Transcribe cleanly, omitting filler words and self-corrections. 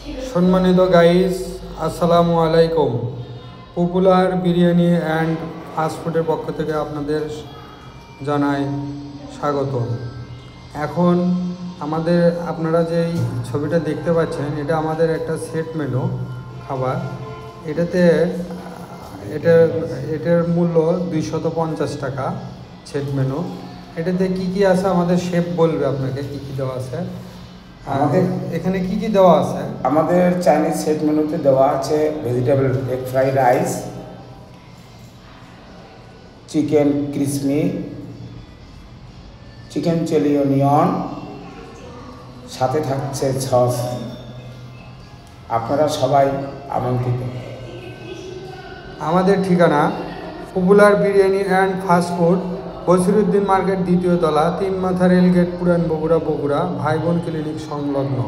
সম্মানিত গাইস, আসসালামু আলাইকুম। পপুলার বিরিয়ানি অ্যান্ড ফাস্টফুডের পক্ষ থেকে আপনাদের জানাই স্বাগত। এখন আপনারা যেই ছবিটা দেখতে পাচ্ছেন, এটা আমাদের একটা সেট মেনু খাবার। এটার মূল্য 250 টাকা সেট মেনু। এটাতে কি কি আছে আমাদের শেফ বলবে আপনাকে কি কি দেওয়া আছে। আমাদের এখানে কি কি দেওয়া আছে? আমাদের চাইনিজ সেট মেনুতে দেওয়া আছে vegetable egg fried rice, chicken crispy, chicken chilli onion, সাথে থাকছে সস। আপনারা সবাই আমন্ত্রিত। আমাদের ঠিকানা popular biryani and fast food, Basiruddin market, দ্বিতীয় তলা, 3 মাথা রেলগেট, পুরান বগুড়া, ভাই বোন ক্লিনিক সংলগ্ন।